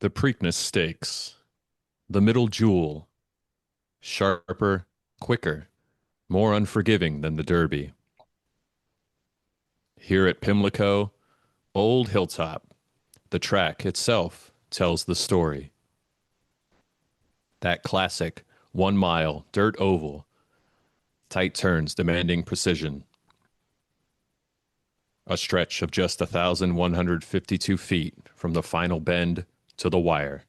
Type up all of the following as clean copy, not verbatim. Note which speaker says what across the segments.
Speaker 1: The Preakness Stakes, the middle jewel, sharper, quicker, more unforgiving than the Derby. Here at Pimlico, Old Hilltop, the track itself tells the story. That classic 1 mile dirt oval, tight turns demanding precision. A stretch of just 1,152 feet from the final bend to the wire.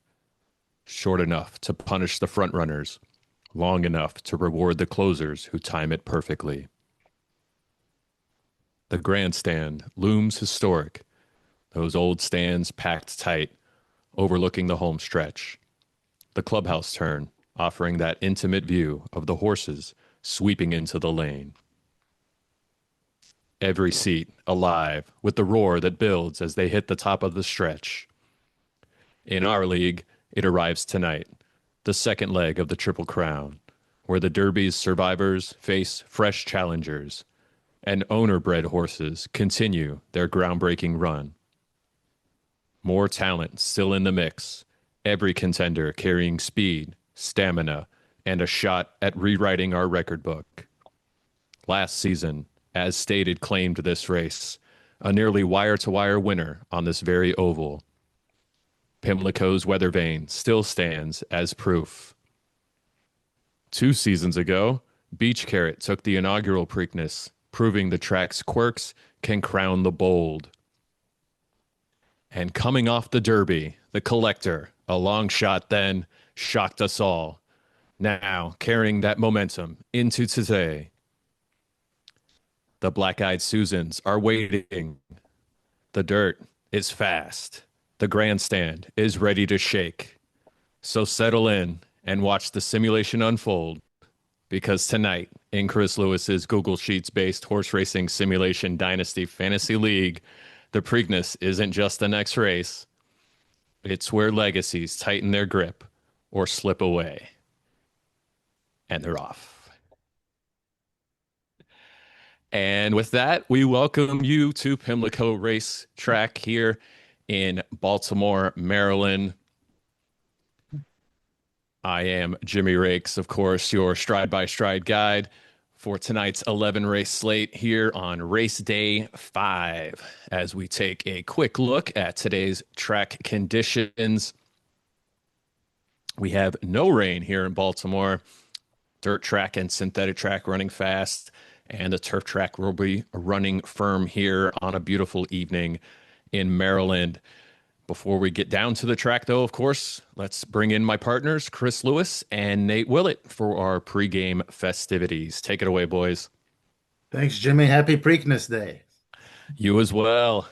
Speaker 1: Short enough to punish the frontrunners, long enough to reward the closers who time it perfectly. The grandstand looms historic, those old stands packed tight, overlooking the home stretch. The clubhouse turn, offering that intimate view of the horses sweeping into the lane. Every seat alive with the roar that builds as they hit the top of the stretch. In our league, it arrives tonight, the second leg of the Triple Crown, where the Derby's survivors face fresh challengers, and owner-bred horses continue their groundbreaking run. More talent still in the mix, every contender carrying speed, stamina, and a shot at rewriting our record book. Last season, as stated, claimed this race, a nearly wire-to-wire winner on this very oval. Pimlico's weather vane still stands as proof. 2 seasons ago, Beach Carrot took the inaugural Preakness, proving the track's quirks can crown the bold. And coming off the Derby, the Collector, a long shot then, shocked us all. Now, carrying that momentum into today. The Black-Eyed Susans are waiting. The dirt is fast. The grandstand is ready to shake. So settle in and watch the simulation unfold, because tonight, in Chris Lewis's Google Sheets-based horse racing simulation dynasty fantasy league, the Preakness isn't just the next race. It's where legacies tighten their grip or slip away. And they're off. And with that, we welcome you to Pimlico Race Track here in Baltimore, Maryland. I am Jimmy Rakes, of course, your stride by stride guide for tonight's 11 race slate here on race day 5 as we take a quick look at today's track conditions. We have no rain here in Baltimore. Dirt track and synthetic track running fast, and the turf track will be running firm here on a beautiful evening in Maryland. Before we get down to the track, though, of course, let's bring in my partners, Chris Lewis and Nate Willett, for our pregame festivities. Take it away, boys.
Speaker 2: Thanks, Jimmy. Happy Preakness Day.
Speaker 1: You as well.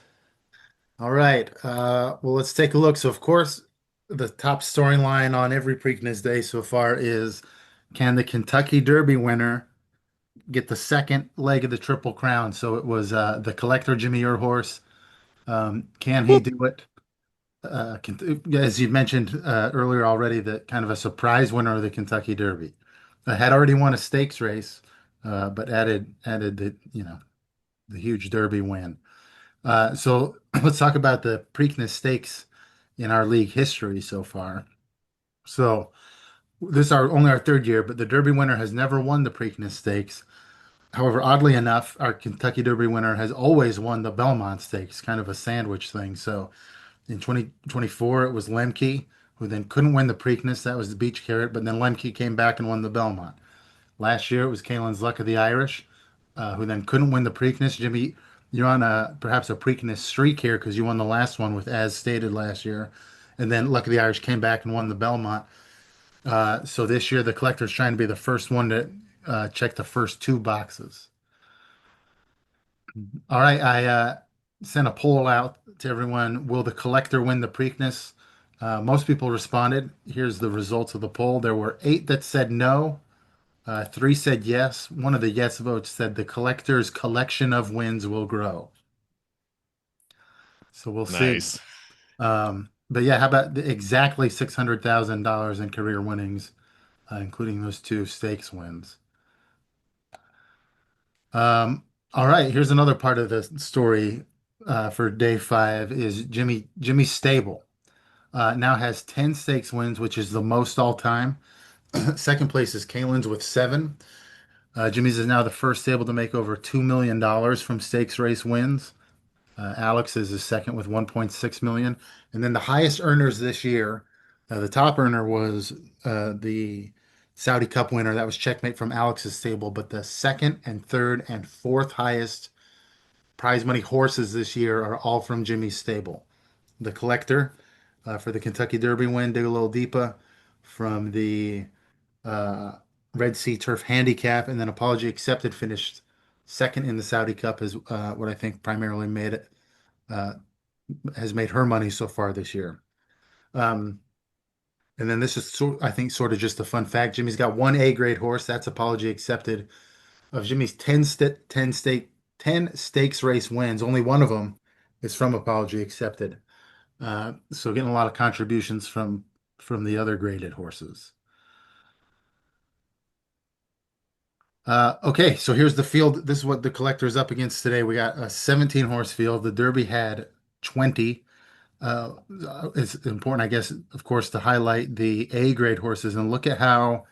Speaker 2: All right. Well, let's take a look. So, of course, the top storyline on every Preakness Day so far is, can the Kentucky Derby winner get the second leg of the Triple Crown? So it was the Collector, Jimmy, your horse. Can he do it? As you mentioned earlier already, that kind of a surprise winner of the Kentucky Derby. Had already won a stakes race, but added the huge Derby win. So let's talk about the Preakness Stakes in our league history so far. So this is our only our third year, but the Derby winner has never won the Preakness Stakes. However, oddly enough, our Kentucky Derby winner has always won the Belmont Stakes, kind of a sandwich thing. So in 2024, it was Lemke, who then couldn't win the Preakness. That was the Beach Carrot, but then Lemke came back and won the Belmont. Last year, it was Kalen's Luck of the Irish, who then couldn't win the Preakness. Jimmy, you're on perhaps a Preakness streak here because you won the last one with as stated last year, and then Luck of the Irish came back and won the Belmont. So this year, the Collector's trying to be the first one to check the first two boxes. All right, I sent a poll out to everyone. Will the Collector win the Preakness? Most people responded. Here's the results of the poll. There were 8 that said no. 3 said yes. One of the yes votes said the Collector's collection of wins will grow. So we'll see.
Speaker 1: Nice.
Speaker 2: But yeah, how about exactly $600,000 in career winnings, including those 2 stakes wins? Um, all right, here's another part of the story for day 5 is Jimmy Stable. Now has 10 stakes wins, which is the most all time. Second place is Kalen's with seven. Jimmy's is now the first stable to make over $2 million from stakes race wins. Alex is second with 1.6 million. And then the highest earners this year, the top earner was the Saudi Cup winner. That was Checkmate from Alex's stable. But the second and third and fourth highest prize money horses this year are all from Jimmy's stable. The Collector for the Kentucky Derby win, Dig a Little Deepa from the uh, Red Sea Turf Handicap, and then Apology Accepted finished second in the Saudi Cup is what I think primarily made it uh, has made her money so far this year. Um, and then this is I think sort of just a fun fact. Jimmy's got one A grade horse. That's Apology Accepted. Of Jimmy's 10 stakes race wins, only one of them is from Apology Accepted. So getting a lot of contributions from the other graded horses. Okay, so here's the field. This is what the collector's up against today. We got a 17 horse field. The Derby had 20. Uh, it's important, I guess, of course, to highlight the A grade horses and look at how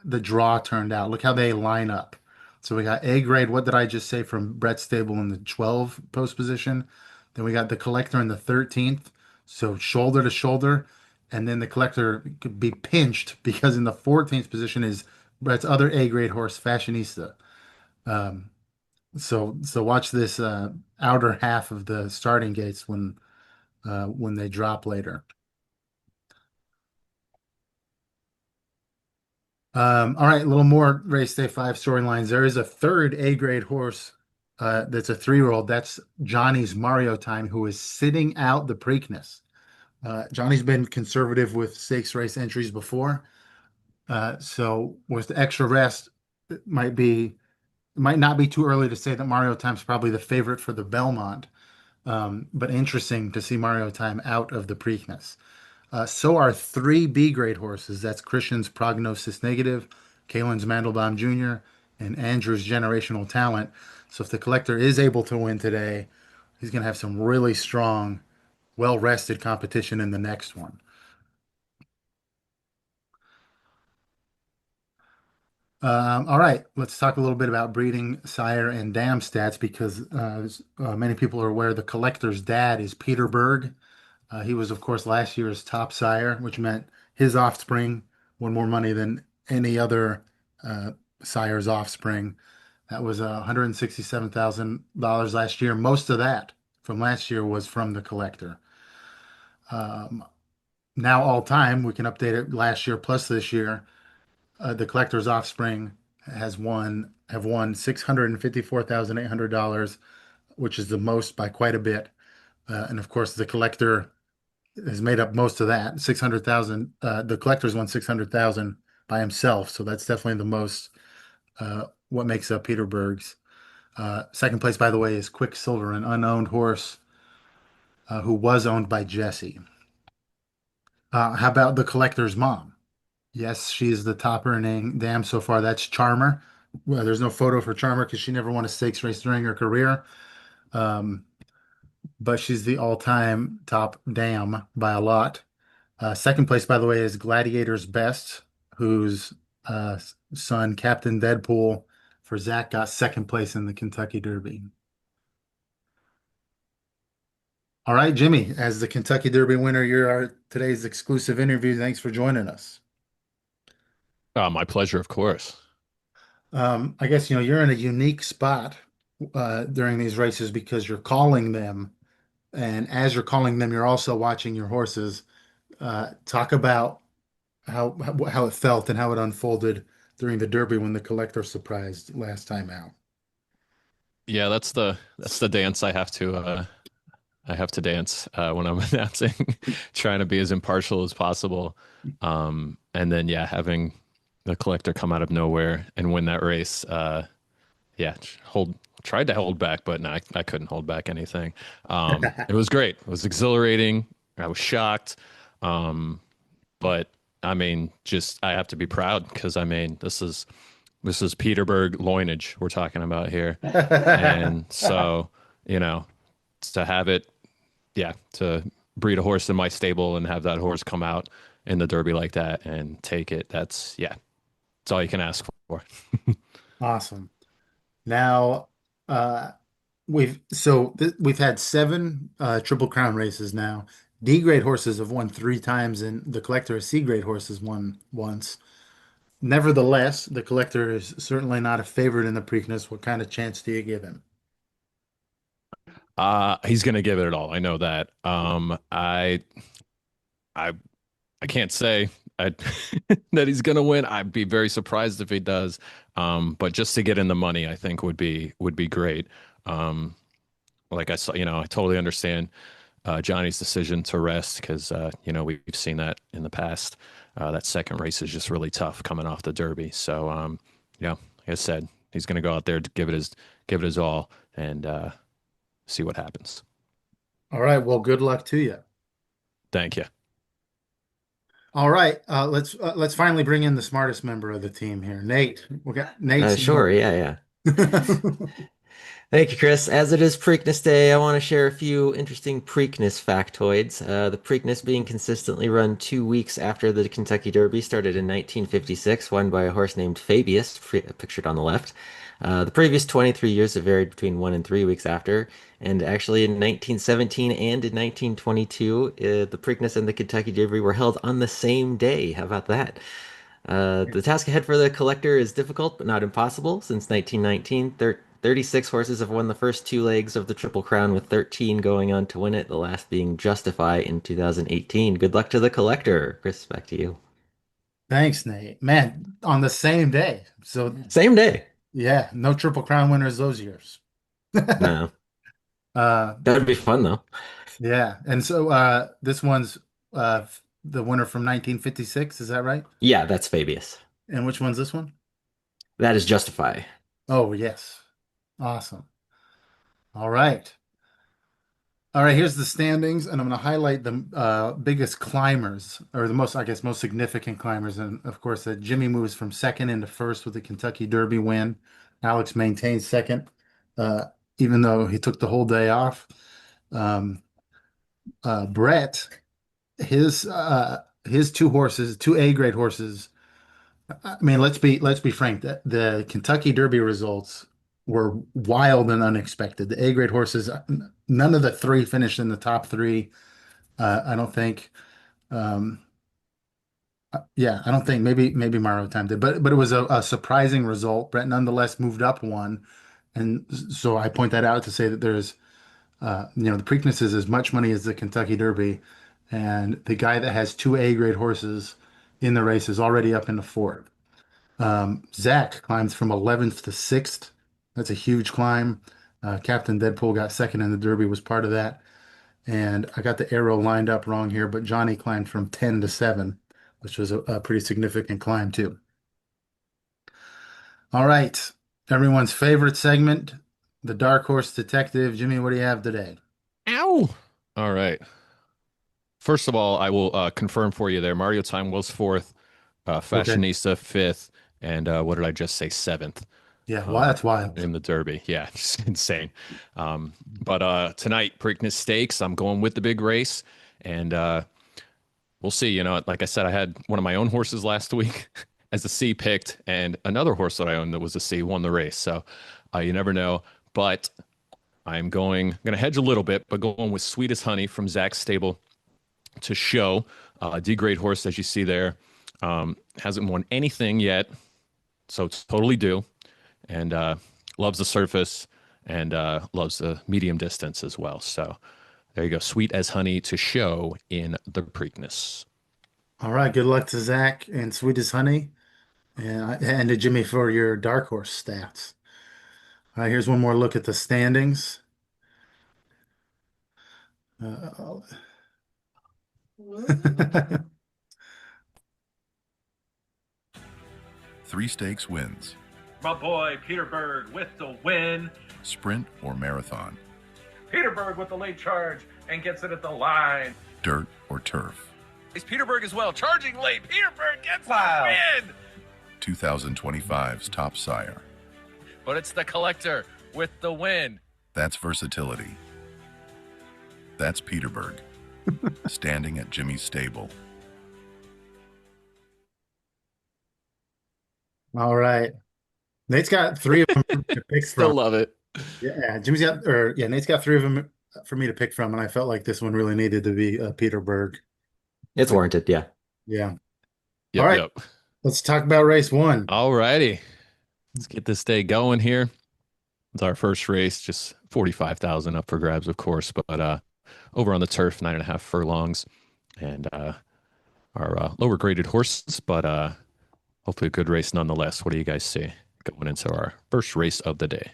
Speaker 2: the draw turned out. Look how they line up. So we got A grade. What did I just say from Brett Stable in the 12 post position? Then we got the collector in the 13th. So shoulder to shoulder. And then the collector could be pinched because in the 14th position is Brett's other A grade horse, Fashionista. Um, so watch this outer half of the starting gates when they drop later. All right, a little more race day five storylines. There is a third A grade horse that's a 3-year-old. That's Johnny's Mario Time, who is sitting out the Preakness. Johnny's been conservative with stakes race entries before. So with the extra rest, it might not be too early to say that Mario Time's probably the favorite for the Belmont. But interesting to see Mario Time out of the Preakness. So are three B grade horses. That's Christian's Prognosis Negative, Kalen's Mandelbaum Jr., and Andrew's Generational Talent. So if the collector is able to win today, he's going to have some really strong, well-rested competition in the next one. All right, let's talk a little bit about breeding, sire, and dam stats because many people are aware the collector's dad is Peter Berg. He was, of course, last year's top sire, which meant his offspring won more money than any other uh, sire's offspring. That was $167,000 last year. Most of that from last year was from the collector. Um, Now, all time, we can update it last year plus this year. The collector's offspring have won $654,800, which is the most by quite a bit. And of course, the collector has made up most of that. 600,000. The collector's won 600,000 by himself, so that's definitely the most. What makes up Peter Berg's. Second place, by the way, is Quicksilver, an unowned horse who was owned by Jesse. How about the collector's mom? Yes, she's the top earning dam so far. That's Charmer. Well, there's no photo for Charmer because she never won a stakes race during her career. Um, but she's the all-time top dam by a lot. Second place, by the way, is Gladiator's Best, whose uh, son, Captain Deadpool, for Zach, got second place in the Kentucky Derby. All right, Jimmy, as the Kentucky Derby winner, you're our today's exclusive interview. Thanks for joining us.
Speaker 1: My pleasure, of course.
Speaker 2: I guess you're in a unique spot during these races because you're calling them, and as you're calling them, you're also watching your horses. Talk about how it felt and how it unfolded during the Derby when the collector surprised last time out.
Speaker 1: Yeah, that's the dance I have to dance when I'm announcing, trying to be as impartial as possible. And then yeah, having the collector come out of nowhere and win that race. Yeah, hold tried to hold back, but no, I couldn't hold back anything. It was great. It was exhilarating. I was shocked. Um, but I mean, just I have to be proud because I mean, this is Peterberg loinage we're talking about here. And so, you know, to have it, yeah, to breed a horse in my stable and have that horse come out in the Derby like that and take it. That's all you can ask for.
Speaker 2: Awesome. Now, uh, we've had seven Triple Crown races now. D grade horses have won three times, and the collector of C grade horses won once. Nevertheless, the collector is certainly not a favorite in the Preakness. What kind of chance do you give him?
Speaker 1: He's gonna give it all. I know that. I I can't say I, that he's gonna win. I'd be very surprised if he does. But just to get in the money, I think would be great. Um, like I saw, I totally understand Johnny's decision to rest because we've seen that in the past. That second race is just really tough coming off the Derby. So yeah, like I said, he's gonna go out there to give it his all and see what happens.
Speaker 2: All right. Well, good luck to you.
Speaker 1: Thank you.
Speaker 2: All right. Let's finally bring in the smartest member of the team here, Nate. We got Nate's.
Speaker 3: Sure, yeah, yeah.
Speaker 2: All
Speaker 3: Thank you, Chris. As it is Preakness Day, I want to share a few interesting Preakness factoids. The Preakness being consistently run 2 weeks after the Kentucky Derby started in 1956, won by a horse named Fabius, pictured on the left. The previous 23 years have varied between 1 and 3 weeks after, and actually in 1917 and in 1922, the Preakness and the Kentucky Derby were held on the same day. How about that? The task ahead for the collector is difficult, but not impossible. Since 1919, 36 horses have won the first two legs of the Triple Crown, with 13 going on to win it, the last being Justify in 2018. Good luck to the collector. Chris, back to you.
Speaker 2: Thanks, Nate. Man, on the same day. So
Speaker 3: Same day.
Speaker 2: yeah, no Triple Crown winners those years.
Speaker 3: No,
Speaker 2: Uh,
Speaker 3: that'd be fun though.
Speaker 2: yeah. And so this one's the winner from 1956, is that right?
Speaker 3: Yeah, that's Fabius.
Speaker 2: And which one's this one?
Speaker 3: That is Justify.
Speaker 2: Oh, yes. Awesome. All right. All right, here's the standings, and I'm going to highlight the biggest climbers, or the most, I guess, most significant climbers. And of course, Jimmy moves from second into first with the Kentucky Derby win. Alex maintains second, uh, even though he took the whole day off. Um, Brett, his two horses, two A grade horses. I mean, let's be frank. The Kentucky Derby results were wild and unexpected. The A grade horses, none of the three finished in the top three. I don't think. Um, yeah, I don't think. Maybe Mario Time did, but it was a surprising result. Brett nonetheless moved up one, and so I point that out to say that there's the Preakness is as much money as the Kentucky Derby, and the guy that has two A grade horses in the race is already up into fourth. Zach climbs from 11th to 6th. That's a huge climb. Captain Deadpool got second in the Derby, was part of that. And I got the arrow lined up wrong here, but Johnny climbed from 10 to 7, which was a pretty significant climb too. All right. Everyone's favorite segment, the Dark Horse Detective. Jimmy, what do you have today?
Speaker 1: Ow! All right. First of all, I will confirm for you there. Mario Time was fourth,
Speaker 2: Okay.
Speaker 1: Fashionista fifth, and what did I just say? Seventh
Speaker 2: Yeah, well, that's wild.
Speaker 1: in the Derby. Yeah, just insane. But tonight, Preakness Stakes, I'm going with the big race, and we'll see. Like I said, I had one of my own horses last week as a C picked, and another horse that I owned that was a C won the race. So you never know. But I'm gonna hedge a little bit, but going with Sweetest Honey from Zach's stable to show. D grade horse, as you see there, hasn't won anything yet, so it's totally due, and loves the surface and loves the medium distance as well. So there you go, Sweet as Honey to show in the Preakness.
Speaker 2: All right, good luck to Zach and Sweet as Honey, and to Jimmy for your Dark Horse stats. All right, here's one more look at the standings. Uh,
Speaker 4: Three stakes wins,
Speaker 5: My boy Peterberg with the win.
Speaker 4: sprint or marathon,
Speaker 5: Peterberg with the late charge and gets it at the line.
Speaker 4: dirt or turf.
Speaker 5: It's Peterberg as well, charging late. Peterberg gets the win.
Speaker 4: 2025's top sire.
Speaker 5: But it's the collector with the win.
Speaker 4: That's versatility. That's Peterberg. standing at Jimmy's stable.
Speaker 2: All right. Nate's got three of them to pick
Speaker 1: Still
Speaker 2: from.
Speaker 1: love it.
Speaker 2: Yeah, Nate's got three of them for me to pick from, and I felt like this one really needed to be Peter Berg.
Speaker 3: It's warranted, yeah.
Speaker 2: Yeah.
Speaker 1: Yep,
Speaker 2: All right.
Speaker 1: yep.
Speaker 2: Let's talk about race one.
Speaker 1: All righty. Let's get this day going here. It's our first race, just 45,000 up for grabs, of course, but over on the turf, 9.5 furlongs, and our lower graded horses, but hopefully a good race nonetheless. What do you guys see going into our first race of the day?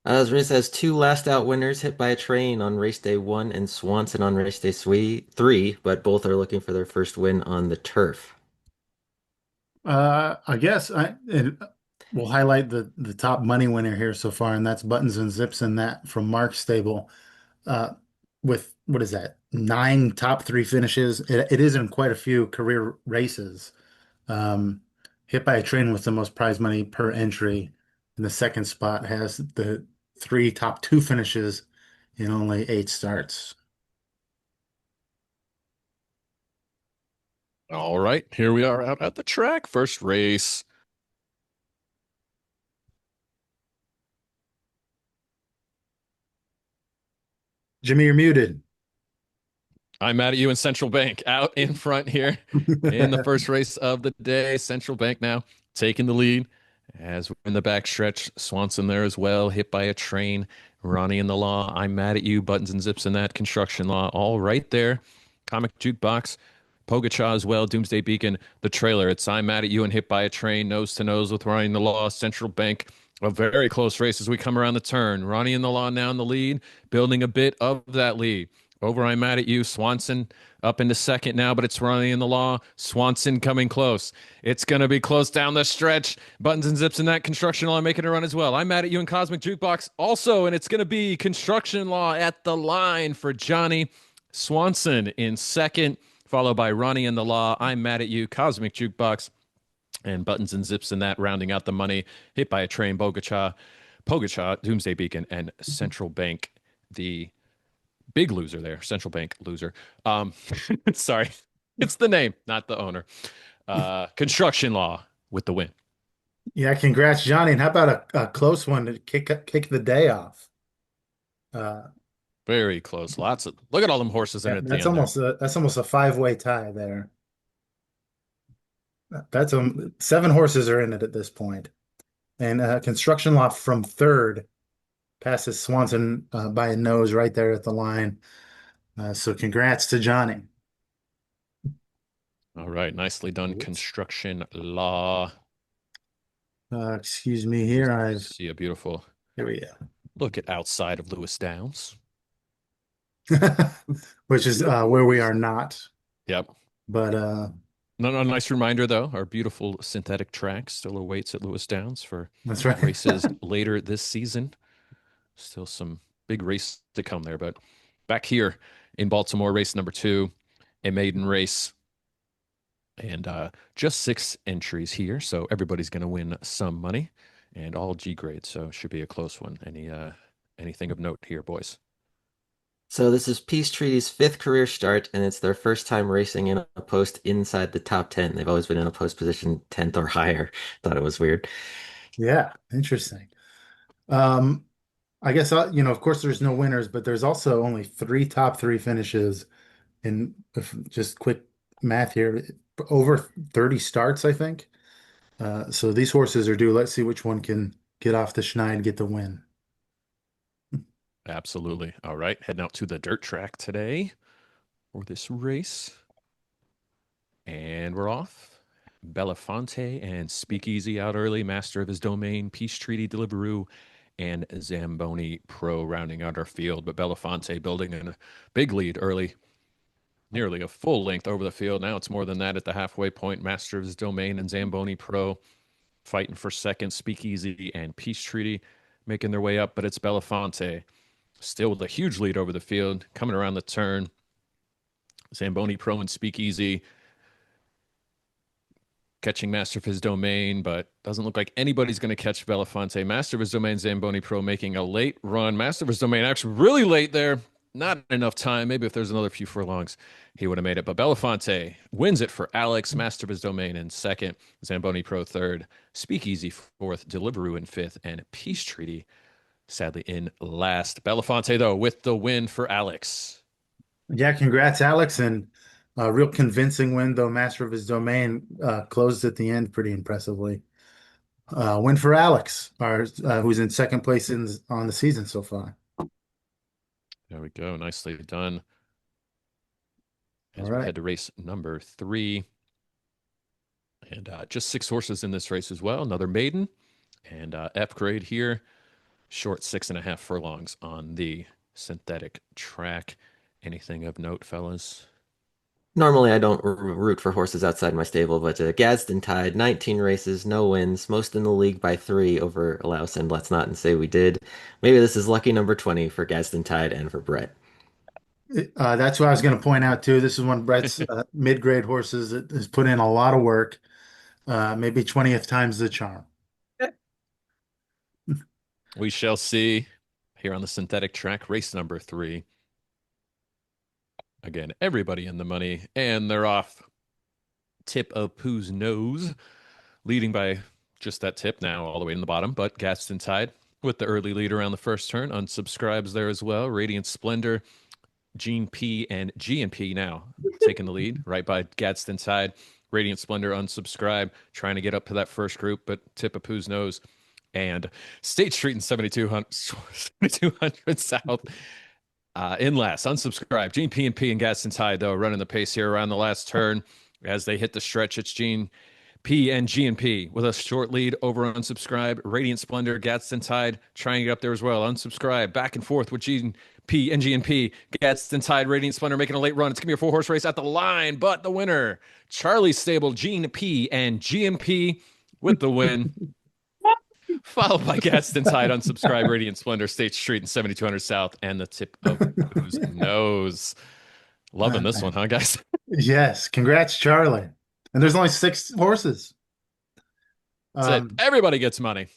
Speaker 3: This race has two last out winners, Hit by a Train on race day 1 and Swanson on race day 3, but both are looking for their first win on the turf.
Speaker 2: I guess we'll highlight the top money winner here so far, and that's Buttons and Zips and that from Mark's stable. With what is that? 9 top 3 finishes. It is in quite a few career races. Hit by a Train with the most prize money per entry in the second spot has the 3 top 2 finishes in only 8 starts.
Speaker 1: All right, here we are out at the track. First race.
Speaker 2: Jimmy, you're muted.
Speaker 1: I'm mad at you in Central Bank out in front here in the first race of the day. Central Bank now taking the lead as we're in the back stretch. Swanson there as well, Hit by a Train. Ronnie in the Law, I'm Mad at You, Buttons and Zips in that, Construction Law, all right there. Comic Jukebox, Pogacha as well, Doomsday Beacon, the trailer. It's I'm Mad at You and Hit by a Train, nose to nose with Ronnie in the Law. Central Bank, a very close race as we come around the turn. Ronnie in the Law now in the lead, building a bit of that lead. Over I'm Mad at You, Swanson up into second now, but it's Ronnie in the Law. Swanson coming close. It's going to be close down the stretch. Buttons and Zips in that, Construction Law making a run as well. I'm Mad at You and Cosmic Jukebox also, and it's going to be Construction Law at the line for Johnny. Swanson in second, followed by Ronnie in the Law. I'm Mad at You, Cosmic Jukebox, and Buttons and Zips in that, rounding out the money. Hit by a Train, Pogacha, Doomsday Beacon, and Central Bank, the big loser there. Central Bank loser. Sorry. It's the name, not the owner. Construction Law with the win.
Speaker 2: Yeah, congrats, Johnny. And how about a close one to kick the day off?
Speaker 1: Very close. Look at all them horses in it.
Speaker 2: That's almost a 5-way tie there. That's 7 horses are in it at this point. And Construction Law from third passes Swanson by a nose right there at the line. So congrats to Johnny.
Speaker 1: All right, nicely done, Construction Law.
Speaker 2: Excuse me here. I
Speaker 1: see a beautiful.
Speaker 2: Here we go.
Speaker 1: Look at outside of Lewis Downs,
Speaker 2: which is where we are not.
Speaker 1: Yep.
Speaker 2: But
Speaker 1: no, nice reminder though. Our beautiful synthetic track still awaits at Lewis Downs for
Speaker 2: that's right.
Speaker 1: races later this season. Still some big race to come there, but back here in Baltimore, race number 2, a maiden race, and just 6 entries here, so everybody's going to win some money, and all G grades, so it should be a close one. Anything of note here, boys?
Speaker 3: So this is Peace Treaty's 5th career start, and it's their first time racing in a post inside the top 10. They've always been in a post position 10th or higher. Thought it was weird.
Speaker 2: Yeah, interesting. I guess, of course there's no winners, but there's also only 3 top 3 finishes in just quick math here, over 30 starts, I think. So these horses are due. Let's see which one can get off the schneid, get the win.
Speaker 1: Absolutely. All right, heading out to the dirt track today for this race. And we're off. Belafonte and Speakeasy out early, Master of His Domain, Peace Treaty, Deliveroo, and Zamboni Pro rounding out our field. But Belafonte building in a big lead early, nearly a full length over the field. Now it's more than that at the halfway point. Master of His Domain and Zamboni Pro fighting for second. Speakeasy and Peace Treaty making their way up, but it's Belafonte still with a huge lead over the field, coming around the turn. Zamboni Pro and Speakeasy catching Master of His Domain, but doesn't look like anybody's going to catch Belafonte. Master of His Domain, Zamboni Pro making a late run. Master of His Domain actually really late there. not enough time. Maybe if there's another few furlongs, he would have made it. But Belafonte wins it for Alex, Master of His Domain in second, Zamboni Pro third, Speakeasy fourth, Deliveroo in fifth, and Peace Treaty sadly in last. Belafonte, though, with the win for Alex.
Speaker 2: Yeah, congrats, Alex, and a real convincing win, though. Master of His Domain closed at the end pretty impressively. Win for Alex, who's in second place on the season so far.
Speaker 1: There we go. Nicely done. As
Speaker 2: All
Speaker 1: we
Speaker 2: right.
Speaker 1: head to race number 3. And just 6 horses in this race as well. Another maiden and F grade here. Short 6.5 furlongs on the synthetic track. Anything of note, fellas?
Speaker 3: Normally, I don't root for horses outside my stable, but Gadsden Tide, 19 races, no wins, most in the league by 3 over Laos and Let's Not and Say We Did. Maybe this is lucky number 20 for Gadsden Tide and for Brett.
Speaker 2: That's what I was going to point out too. This is one of Brett's mid-grade horses that has put in a lot of work. Maybe 20th time's the charm.
Speaker 1: We shall see here on the synthetic track, race number 3. Again, everybody in the money, and they're off. Tip of Pooh's nose, leading by just that tip now all the way in the bottom, but Gadsden Tide with the early lead around the first turn. Unsubscribes there as well. Radiant Splendor, Gene P, and GNP now taking the lead right by Gadsden Tide. Radiant Splendor unsubscribe, trying to get up to that first group, but Tip of Pooh's nose and State Street in 7200 South in last. Unsubscribe. Gene P and Gadsden Tide, though, running the pace here around the last turn. As they hit the stretch, it's Gene P and GNP with a short lead over unsubscribe. Radiant Splendor, Gadsden Tide trying to get up there as well. Unsubscribe. Back and forth with Gene P and GNP. Gadsden Tide, Radiant Splendor making a late run. It's going to be a 4-horse race at the line, but the winner, Charlie Stable, Gene P and GNP with the win. Followed by Gadsden Tide, unsubscribe, Radiant Splendor, State Street in 7200 South, and the Tip of Whose Nose. Loving this one, huh, guys?
Speaker 2: Yes, congrats, Charlie. And there's only 6 horses.
Speaker 1: That's it. Everybody gets money.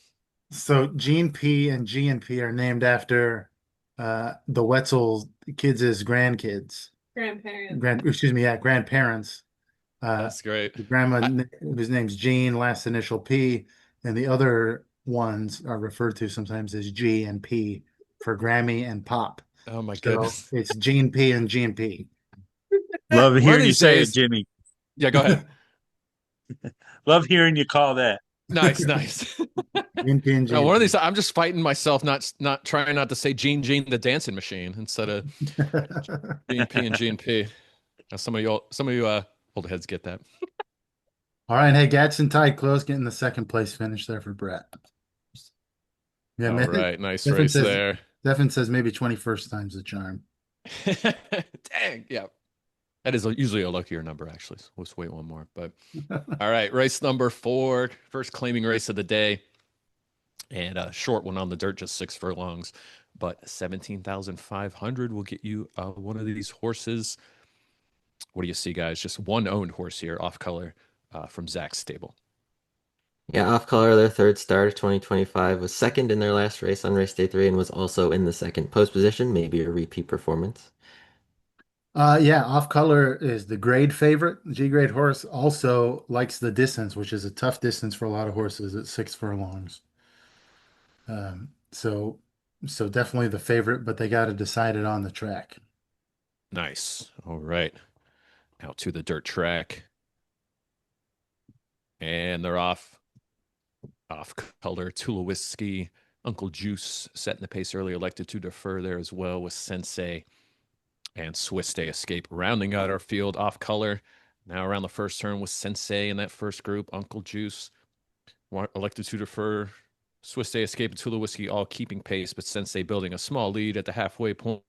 Speaker 2: So Gene P and GNP are named after the Wetzel kids' grandkids. Grandparents.
Speaker 1: That's great.
Speaker 2: The grandma, whose name's Jean, last initial P, and the other ones are referred to sometimes as G and P for Grammy and Pop.
Speaker 1: Oh my
Speaker 2: So
Speaker 1: goodness.
Speaker 2: it's Gene P and GNP.
Speaker 6: Love hearing you
Speaker 1: these
Speaker 6: say
Speaker 1: days-
Speaker 6: it, Jimmy.
Speaker 1: Yeah, go ahead.
Speaker 6: Love hearing you call that.
Speaker 1: Nice.
Speaker 2: Gene P and
Speaker 1: No, one of
Speaker 2: GNP.
Speaker 1: these, I'm just fighting myself, not trying not to say Gene the dancing machine instead of Gene P and Gene P. Now, some of you old heads get that.
Speaker 2: All right, hey, Gadsden Tide close, getting the second place finish there for Brett. Yeah,
Speaker 1: All
Speaker 2: man.
Speaker 1: right, nice
Speaker 2: Stefan
Speaker 1: race
Speaker 2: says-
Speaker 1: there.
Speaker 2: Stefan says maybe 21st time's the charm.
Speaker 1: Dang, yeah. That is usually a luckier number, actually. So let's wait one more. But all right, race number 4, first claiming race of the day, and a short one on the dirt, just 6 furlongs, but 17,500 will get you one of these horses. What do you see, guys? Just one owned horse here, off color, from Zach's stable.
Speaker 3: Yeah, Off Color, their third start of 2025, was second in their last race on race day 3 and was also in the second post position, maybe a repeat performance.
Speaker 2: Yeah, Off Color is the grade favorite. G grade horse also likes the distance, which is a tough distance for a lot of horses at 6 furlongs. So definitely the favorite, but they got to decide it on the track.
Speaker 1: Nice. All right. Out to the dirt track. And they're off color. Tula Whiskey, Uncle Juice setting the pace early, elected to defer there as well with Sensei and Swiss Day Escape rounding out our field. Off color. Now around the first turn with Sensei in that first group. Uncle Juice elected to defer. Swiss Day Escape and Tula Whiskey all keeping pace, but Sensei building a small lead at the halfway point.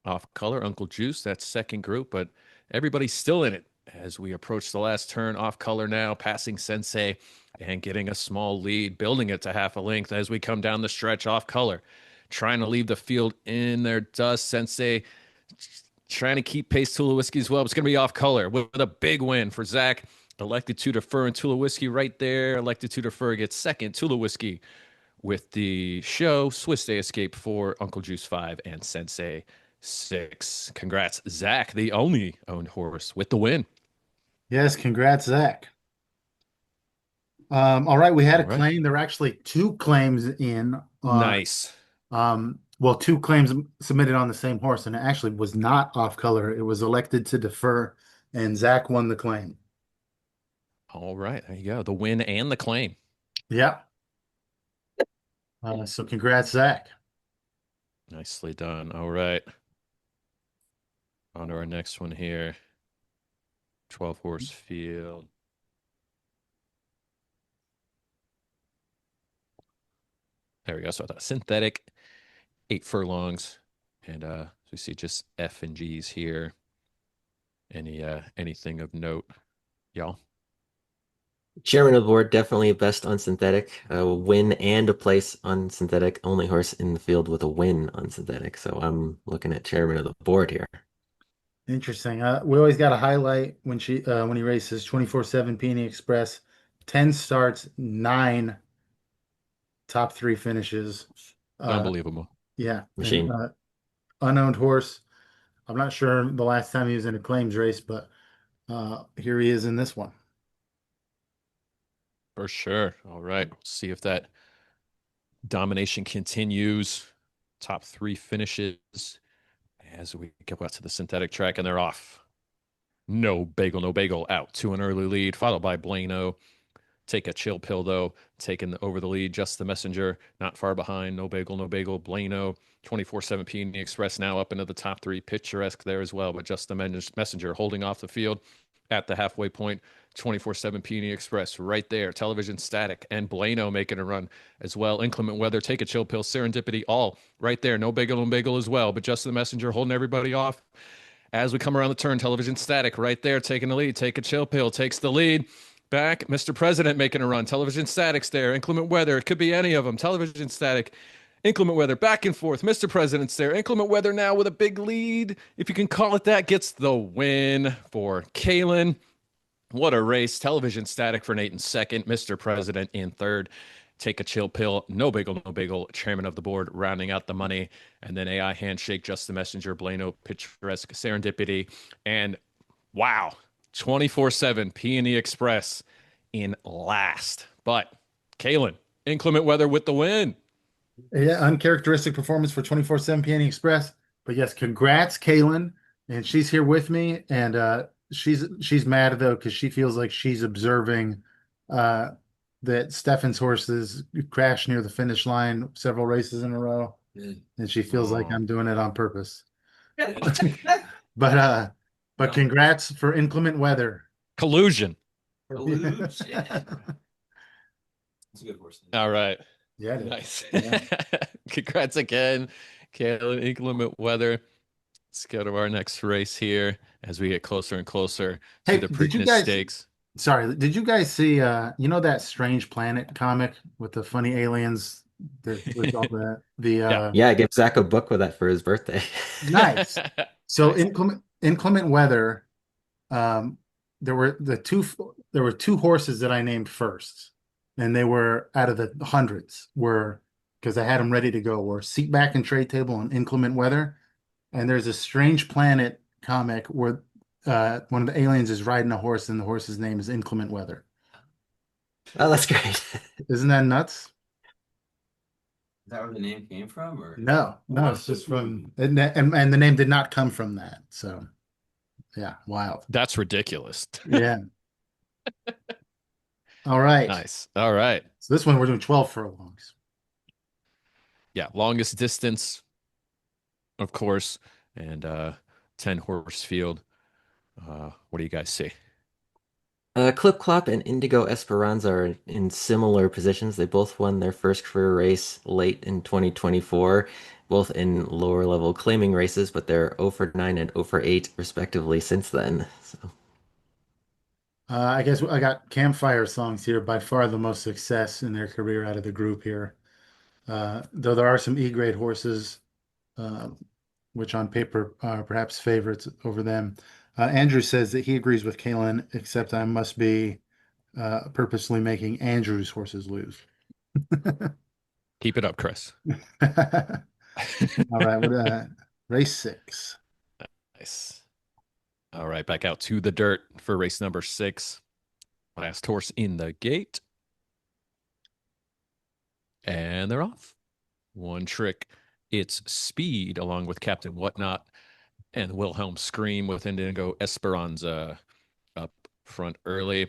Speaker 1: Off color, Uncle Juice, that second group, but everybody's still in it as we approach the last turn. Off color now, passing Sensei and getting a small lead, building it to half a length as we come down the stretch. Off color, trying to leave the field in their dust. Sensei trying to keep pace. Tula Whiskey as well. It's going to be Off color with a big win for Zach. Elected to defer and Tula Whiskey right there. Elected to defer gets second. Tula Whiskey with the show Swiss Day Escape 4, Uncle Juice 5, and Sensei 6. Congrats, Zach, the only owned horse, with the win.
Speaker 2: Yes, congrats, Zach. All right, we had a
Speaker 1: All right.
Speaker 2: claim. There were actually two claims in.
Speaker 1: Nice.
Speaker 2: Well, two claims submitted on the same horse, and it actually was not off color. It was elected to defer, and Zach won the claim.
Speaker 1: All right, there you go. The win and the claim.
Speaker 2: Yeah. So congrats, Zach.
Speaker 1: Nicely done. All right. On to our next one here. 12 horse field. There we go. So the synthetic, 8 furlongs. And so we see just F and G's here. Anything of note, y'all?
Speaker 3: Chairman of the board, definitely best on synthetic. A win and a place on synthetic. Only horse in the field with a win on synthetic. So I'm looking at chairman of the board here.
Speaker 2: Interesting. We always got to highlight when he races 24/7 Peony Express, 10 starts, 9 top 3 finishes.
Speaker 1: Unbelievable.
Speaker 2: Yeah.
Speaker 3: Machine.
Speaker 2: And, unowned horse. I'm not sure the last time he was in a claims race, but here he is in this one.
Speaker 1: For sure. All right. We'll see if that domination continues. Top 3 finishes as we go out to the synthetic track, and they're off. No bagel out to an early lead, followed by Blano. Take a chill pill, though, taking over the lead. Just the messenger, not far behind. No bagel, Blano. 24/7 Peony Express now up into the top 3. Picturesque there as well, but just the messenger holding off the field at the halfway point. 24/7 Peony Express right there. Television Static and Blano making a run as well. Inclement Weather, Take a Chill Pill, Serendipity, all right there. No bagel as well, but just the messenger holding everybody off. As we come around the turn, Television Static right there taking the lead. Take a Chill Pill takes the lead. Back, Mr. President making a run. Television Static's there. Inclement Weather, it could be any of them. Television Static, Inclement Weather, back and forth. Mr. President's there. Inclement Weather now with a big lead, if you can call it that, gets the win for Kalen. What a race. Television Static for Nate in second. Mr. President in third. Take a Chill Pill. No bagel. Chairman of the board rounding out the money. And then AI Handshake, Just the Messenger, Blano, Picturesque, Serendipity. And wow, 24/7 Peony Express in last. But Kalen, Inclement Weather with the win.
Speaker 2: Yeah, uncharacteristic performance for 24/7 Peony Express. But yes, congrats, Kaylin. And she's here with me. And she's mad though, because she feels like she's observing that Stefan's horses crashed near the finish line several races in a row. And she feels like I'm doing it on purpose. But congrats for Inclement Weather.
Speaker 1: Collusion.
Speaker 7: That's a good horse.
Speaker 1: All right.
Speaker 2: Yeah, it is.
Speaker 1: Nice.
Speaker 2: Yeah.
Speaker 1: Congrats again, Kalen. Inclement Weather. Let's go to our next race here as we get closer and closer to
Speaker 2: Hey,
Speaker 1: the
Speaker 2: did you
Speaker 1: Preakness
Speaker 2: guys-
Speaker 1: Stakes.
Speaker 2: Sorry, did you guys see that Strange Planet comic with the funny aliens? With all that.
Speaker 3: Yeah, I gave Zach a book with that for his birthday.
Speaker 2: Nice. So
Speaker 1: Nice.
Speaker 2: Inclement Weather, there were two horses that I named first, and they were out of the hundreds, because I had them ready to go, were Seat Back and Trade Table and Inclement Weather. And there's a Strange Planet comic where one of the aliens is riding a horse, and the horse's name is Inclement Weather.
Speaker 3: Oh, that's great.
Speaker 2: Isn't that nuts?
Speaker 7: Is that where the name came from? Or
Speaker 2: No, it's just from and the name did not come from that. So yeah, wild.
Speaker 1: That's ridiculous.
Speaker 2: Yeah. All right.
Speaker 1: Nice. All right.
Speaker 2: So this one we're doing 12 furlongs.
Speaker 1: Yeah. Longest distance, of course, and 10 horse field. What do you guys see?
Speaker 3: Clip Clop and Indigo Esperanza are in similar positions. They both won their first career race late in 2024, both in lower level claiming races, but they're 0 for 9 and 0 for 8 respectively since then. So
Speaker 2: I guess I got Campfire Songs here, by far the most success in their career out of the group here. Though there are some E-grade horses, which on paper are perhaps favorites over them. Andrew says that he agrees with Kalen, except I must be purposely making Andrew's horses lose.
Speaker 1: Keep it up, Chris.
Speaker 2: All right, race 6.
Speaker 1: Nice. All right, back out to the dirt for race number 6. Last horse in the gate. And they're off. One trick. It's Speed along with Captain Whatnot and Wilhelm Scream with Indigo Esperanza up front early.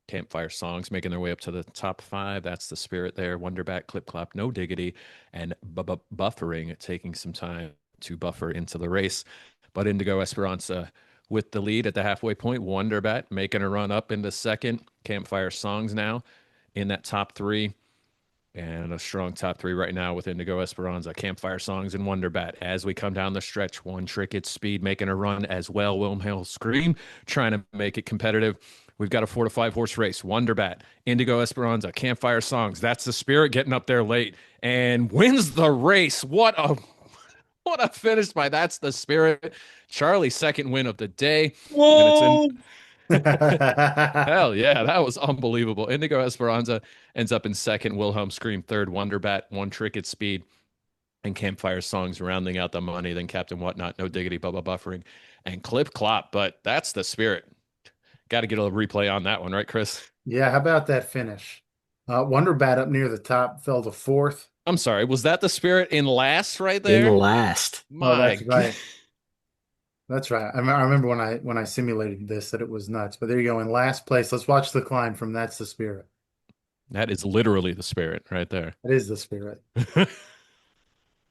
Speaker 1: Campfire Songs making their way up to the top 5. That's the spirit there. Wonderbat, Clip Clop, No Diggity, and Buffering taking some time to buffer into the race. But Indigo Esperanza with the lead at the halfway point. Wonderbat making a run up into second. Campfire Songs now in that top 3. And a strong top 3 right now with Indigo Esperanza, Campfire Songs, and Wonderbat. As we come down the stretch, One Trick, It's Speed making a run as well. Wilhelm Scream trying to make it competitive. We've got a 4 to 5 horse race. Wonderbat, Indigo Esperanza, Campfire Songs. That's the spirit getting up there late and wins the race. What a finish by That's the Spirit. Charlie's second win of the day.
Speaker 6: Whoa!
Speaker 1: Hell yeah, that was unbelievable. Indigo Esperanza ends up in second. Wilhelm Scream third. Wonderbat, One Trick at Speed, and Campfire Songs rounding out the money. Then Captain Whatnot, No Diggity, Bubba Buffering, and Clip Clop. But That's the Spirit. Got to get a replay on that one, right, Chris?
Speaker 2: Yeah, how about that finish? Wonderbat up near the top fell to 4th.
Speaker 1: I'm sorry, was that the Spirit in last right there?
Speaker 3: In last.
Speaker 2: Oh, that's
Speaker 1: My
Speaker 2: right. That's right. I remember when I simulated this that it was nuts. But there you go, in last place. Let's watch the climb from That's the Spirit.
Speaker 1: That is literally the Spirit right there.
Speaker 2: That is the Spirit.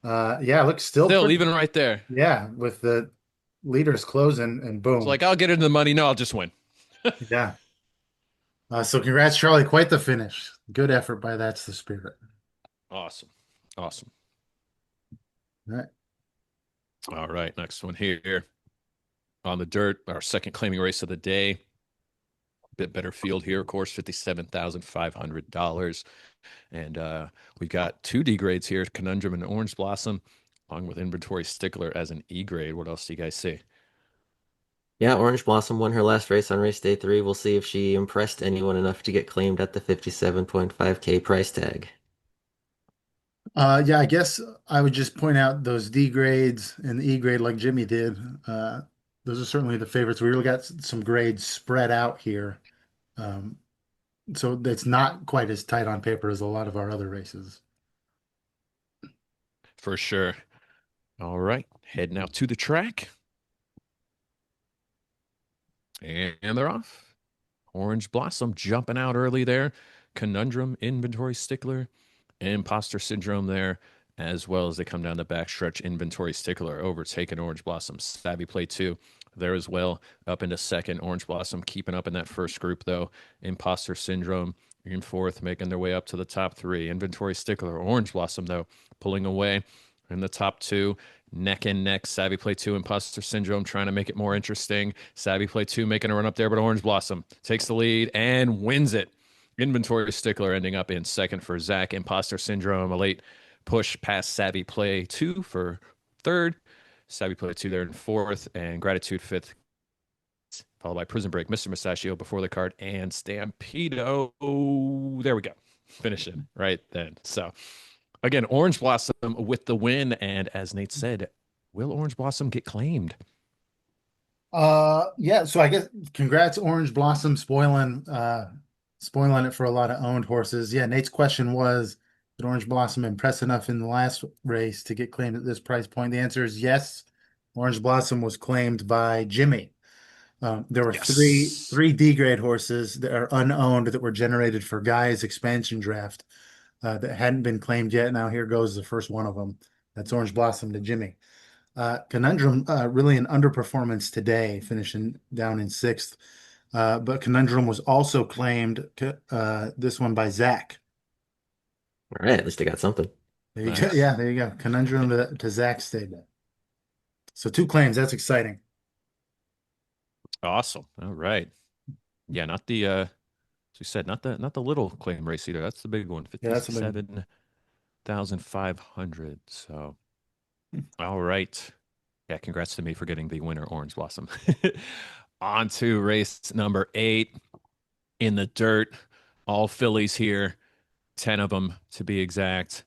Speaker 2: Yeah, look, still
Speaker 1: Still, even right there.
Speaker 2: yeah, with the leaders closing and boom.
Speaker 1: It's like, I'll get into the money. No, I'll just win.
Speaker 2: Yeah. So congrats, Charlie. Quite the finish. Good effort by That's the Spirit.
Speaker 1: Awesome. Awesome.
Speaker 2: All right.
Speaker 1: All right. Next one here on the dirt, our second claiming race of the day. Bit better field here, of course, $57,500. And we got 2 D grades here, Conundrum and Orange Blossom, along with Inventory Stickler as an E grade. What else do you guys see?
Speaker 3: Yeah, Orange Blossom won her last race on race day 3. We'll see if she impressed anyone enough to get claimed at the 57.5K price tag.
Speaker 2: Yeah, I guess I would just point out those D grades and the E grade like Jimmy did. Those are certainly the favorites. We really got some grades spread out here. So it's not quite as tight on paper as a lot of our other races.
Speaker 1: For sure. All right. Heading out to the track. And they're off. Orange Blossom jumping out early there. Conundrum, Inventory Stickler, Imposter Syndrome there, as well as they come down the backstretch. Inventory Stickler overtaking Orange Blossom. Savvy Play 2 there as well, up into second. Orange Blossom keeping up in that first group, though. Imposter Syndrome in fourth, making their way up to the top 3. Inventory Stickler, Orange Blossom, though, pulling away in the top 2. Neck and neck, Savvy Play 2, Imposter Syndrome trying to make it more interesting. Savvy Play 2 making a run up there, but Orange Blossom takes the lead and wins it. Inventory Stickler ending up in second for Zach. Imposter Syndrome, a late push past Savvy Play 2 for third. Savvy Play 2 there in fourth, and Gratitude fifth, followed by Prison Break, Mr. Mustachio before the card, and Stampedo. There we go. Finishing right then. So, again, Orange Blossom with the win, and as Nate said, will Orange Blossom get claimed?
Speaker 2: Yeah, so I guess congrats, Orange Blossom, spoiling it for a lot of owned horses. Yeah, Nate's question was, did Orange Blossom impress enough in the last race to get claimed at this price point? The answer is yes. Orange Blossom was claimed by Jimmy. There were three D grade horses that are unowned that were generated for Guy's expansion draft that hadn't been claimed yet. Now here goes the first one of them. That's Orange Blossom to Jimmy. Conundrum, really an underperformance today, finishing down in sixth. But Conundrum was also claimed, this one by Zach.
Speaker 3: All right, at least I got something.
Speaker 2: There you go. Yeah, there you go. Conundrum to Zach's stable. So 2 claims. That's exciting.
Speaker 1: Awesome. All right. Yeah, not the as we said, not the little claim race either. That's the big one.
Speaker 2: Yeah, that's a big one.
Speaker 1: 57,500. So all right. Yeah, congrats to me for getting the winner, Orange Blossom. On to race number 8 in the dirt. All fillies here. 10 of them to be exact.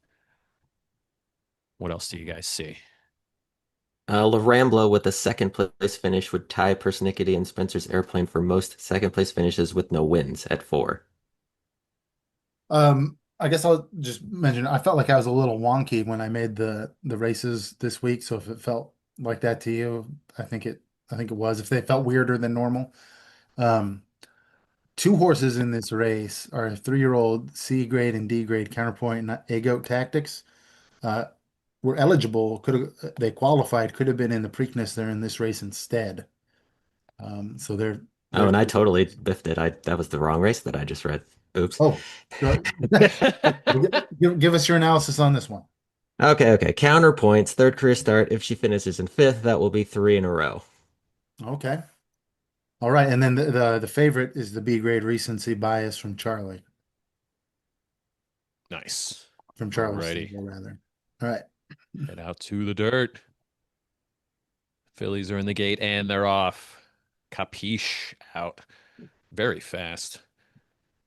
Speaker 1: What else do you guys see?
Speaker 3: La Rambla with a second place finish would tie Persnickety and Spencer's Airplane for most second place finishes with no wins at 4.
Speaker 2: I guess I'll just mention I felt like I was a little wonky when I made the races this week. So if it felt like that to you, I think it was. If they felt weirder than normal. Um, Two horses in this race are 3-year-old C grade and D grade Counterpoint and A-Goat Tactics. Uh, were eligible, they qualified, could have been in the Preakness. They're in this race instead. So they're
Speaker 3: Oh, and I totally biffed it. That was the wrong race that I just read. Oops.
Speaker 2: oh, give us your analysis on this one.
Speaker 3: Okay. Counterpoints, third career start. If she finishes in 5th, that will be 3 in a row.
Speaker 2: Okay. All right, and then the favorite is the B grade Recency Bias from Charlie.
Speaker 1: Nice.
Speaker 2: From Charlie
Speaker 1: Alrighty.
Speaker 2: Stable, rather. All right.
Speaker 1: Head out to the dirt. Phillies are in the gate and they're off. Capiche out very fast.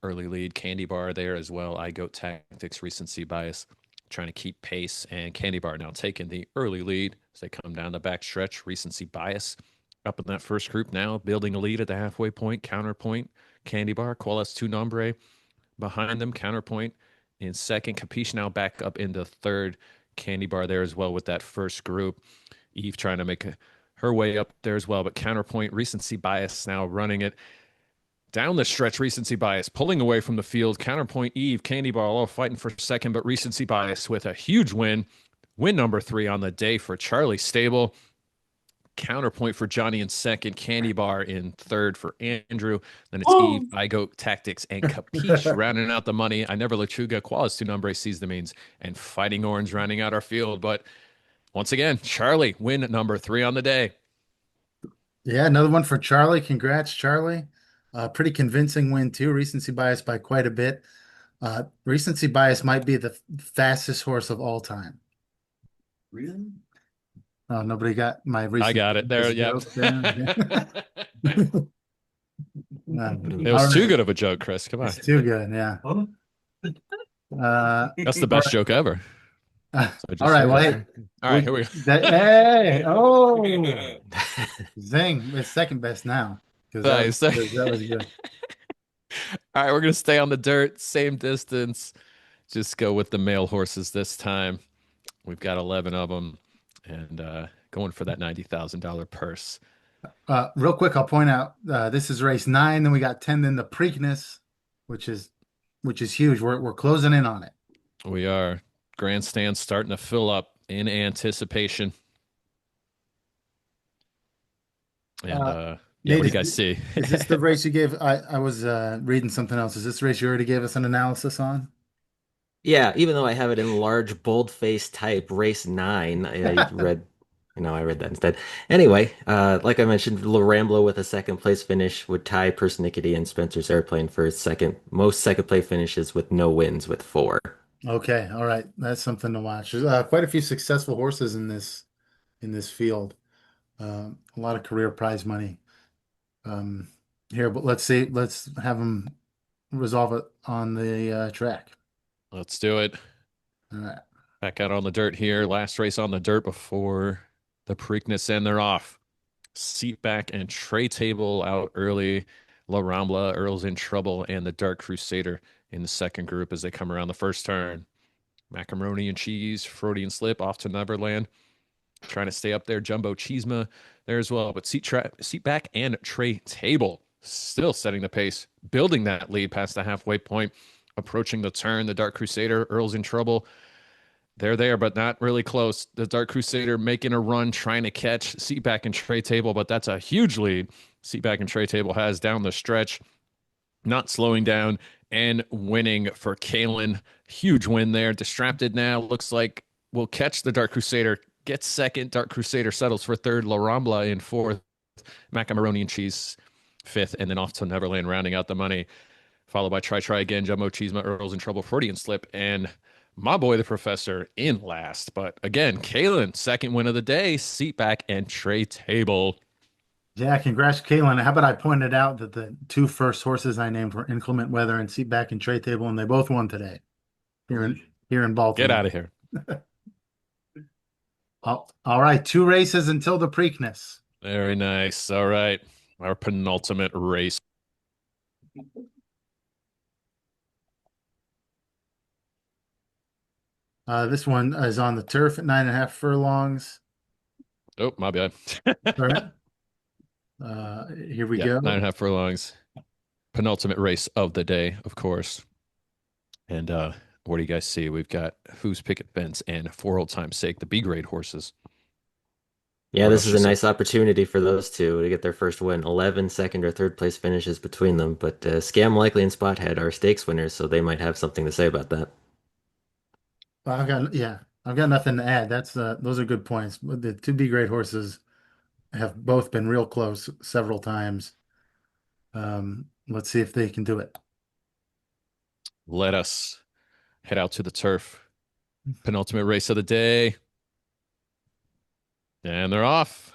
Speaker 1: Early lead. Candy Bar there as well. I-Goat Tactics, Recency Bias trying to keep pace. And Candy Bar now taking the early lead as they come down the back stretch. Recency Bias up in that first group now, building a lead at the halfway point. Counterpoint, Candy Bar, Qualis Tu Nombre behind them. Counterpoint in second. Capiche now back up into third. Candy Bar there as well with that first group. Eve trying to make her way up there as well, but Counterpoint, Recency Bias now running it down the stretch. Recency Bias pulling away from the field. Counterpoint, Eve, Candy Bar all fighting for second, but Recency Bias with a huge win number 3 on the day for Charlie Stable. Counterpoint for Johnny in second, Candy Bar in third for Andrew. Then it's Eve, I-Goat Tactics, and Capiche rounding out the money. I Never Lechuga, Qualis Tu Nombre, Seize the Means, and Fighting Orange rounding out our field. But once again, Charlie, win number 3 on the day.
Speaker 2: Yeah, another one for Charlie. Congrats, Charlie. Pretty convincing win too. Recency Bias by quite a bit. Recency Bias might be the fastest horse of all time.
Speaker 7: Really?
Speaker 2: Oh, nobody got my
Speaker 1: I got it there. Yep. It was too good of a joke, Chris. Come on.
Speaker 2: It's too good, yeah.
Speaker 1: That's the best joke ever.
Speaker 2: All right, well, hey.
Speaker 1: All right, here we go.
Speaker 2: Hey, oh, zing! It's second best now.
Speaker 1: Nice.
Speaker 2: That was good.
Speaker 1: All right, we're gonna stay on the dirt, same distance. Just go with the male horses this time. We've got 11 of them, and going for that $90,000 purse.
Speaker 2: Real quick, I'll point out this is race 9. Then we got 10. Then the Preakness, which is huge. We're closing in on it.
Speaker 1: We are. Grandstand starting to fill up in anticipation. And what do you guys see?
Speaker 2: Is this the race you gave? I was reading something else. Is this race you already gave us an analysis on?
Speaker 3: Yeah, even though I have it in large bold-face type, race 9, I read that instead. Anyway, like I mentioned, La Rambla with a second place finish would tie Persnickety and Spencer's Airplane for most second place finishes with no wins with 4.
Speaker 2: Okay, all right, that's something to watch. There's quite a few successful horses in this field. A lot of career prize money here, but let's have them resolve it on the track.
Speaker 1: Let's do it.
Speaker 2: All right.
Speaker 1: Back out on the dirt here. Last race on the dirt before the Preakness, and they're off. Seat Back and Tray Table out early. La Rambla, Earl's in Trouble, and the Dark Crusader in the second group as they come around the first turn. Macaroni and Cheese, Freudian Slip off to Neverland. Trying to stay up there. Jumbo Cheesema there as well. But Seat Back and Tray Table still setting the pace, building that lead past the halfway point, approaching the turn. The Dark Crusader, Earl's in Trouble. They're there, but not really close. The Dark Crusader making a run, trying to catch Seat Back and Tray Table, but that's a huge lead Seat Back and Tray Table has down the stretch. Not slowing down and winning for Kalen. Huge win there. Distracted now. Looks like we'll catch the Dark Crusader. Gets second. Dark Crusader settles for third. La Rambla in fourth. Macaroni and Cheese fifth. And then off to Neverland rounding out the money. Followed by Try Again, Jumbo Cheesema, Earl's in Trouble, Freudian Slip, and my boy, the Professor, in last. But again, Kalen, second win of the day, Seat Back and Tray Table.
Speaker 2: Yeah, congrats, Kalen. How about I pointed out that the 2 first horses I named were Inclement Weather and Seat Back and Tray Table, and they both won today. here in Baltimore.
Speaker 1: Get out of here.
Speaker 2: All right, 2 races until the Preakness.
Speaker 1: Very nice. All right. Our penultimate race.
Speaker 2: This one is on the turf at 9.5 furlongs.
Speaker 1: Oh, my bad.
Speaker 2: All right. Here we go.
Speaker 1: 9.5 furlongs. Penultimate race of the day, of course. And what do you guys see? We've got Who's Picket Fence and For Old Time's Sake, the B grade horses.
Speaker 3: Yeah,
Speaker 1: What
Speaker 3: this
Speaker 1: else
Speaker 3: is
Speaker 1: you
Speaker 3: a
Speaker 1: see?
Speaker 3: nice opportunity for those two to get their first win. 11 second or third place finishes between them, but Scam Likely and Spothead are stakes winners, so they might have something to say about that.
Speaker 2: Well, I've got nothing to add. Those are good points. But the 2 B grade horses have both been real close several times. Let's see if they can do it.
Speaker 1: Let us head out to the turf. Penultimate race of the day. And they're off.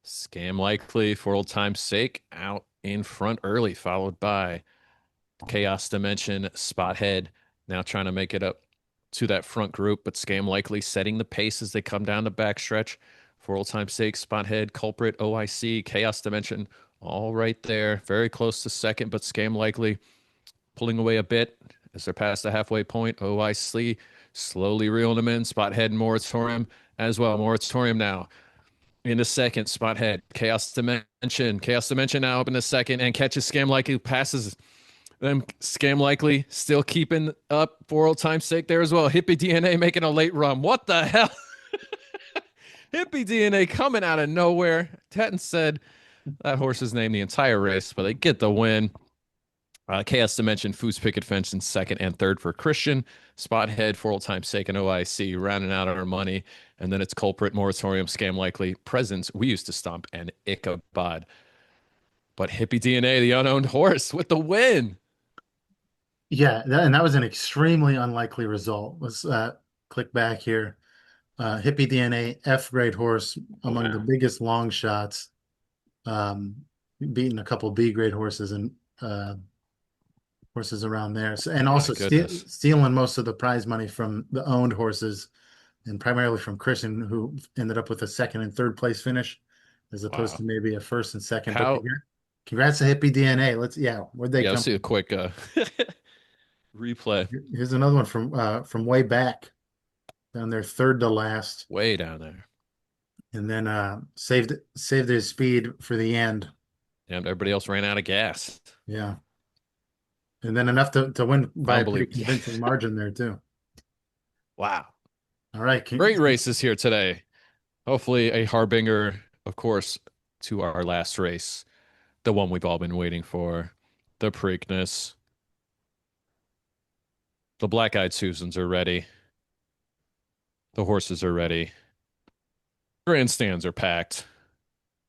Speaker 1: Scam Likely, For Old Time's Sake, out in front early, followed by Chaos Dimension, Spothead, now trying to make it up to that front group, but Scam Likely setting the pace as they come down the backstretch. For Old Time's Sake, Spothead, Culprit, OIC, Chaos Dimension, all right there. Very close to second, but Scam Likely pulling away a bit as they're past the halfway point. OIC slowly reeling them in. Spothead and Moratorium as well. Moratorium now into second. Spothead, Chaos Dimension now up in the second and catches Scam Likely, passes them. Scam Likely still keeping up For Old Time's Sake there as well. Hippie DNA making a late run. What the hell? Hippie DNA coming out of nowhere. Tetton said that horse's name the entire race, but they get the win. Chaos Dimension, Foos Picket Fence in second and third for Christian. Spothead, For Old Time's Sake, and OIC rounding out our money. And then it's Culprit, Moratorium, Scam Likely, Presence, We Used to Stomp, and Ichabod. But Hippie DNA, the unowned horse, with the win.
Speaker 2: Yeah, and that was an extremely unlikely result. Let's click back here. Hippie DNA, F grade horse, among the biggest long shots, beating a couple B grade horses and horses around there. So, and also stealing most of the prize money from the owned horses, and primarily from Christian, who ended up with a second and third place finish, as opposed to maybe a first and second. But congrats to Hippie DNA. Where'd they come?
Speaker 1: Let's see a quick replay.
Speaker 2: Here's another one from way back, down there, third to last,
Speaker 1: way down there,
Speaker 2: and then saved his speed for the end.
Speaker 1: And everybody else ran out of gas.
Speaker 2: Yeah, and then enough to win by a pretty convincing margin there too.
Speaker 1: Wow!
Speaker 2: All right,
Speaker 1: great races here today. Hopefully, a harbinger, of course, to our last race, the one we've all been waiting for, the Preakness. The Black-Eyed Susans are ready. The horses are ready. Grandstands are packed.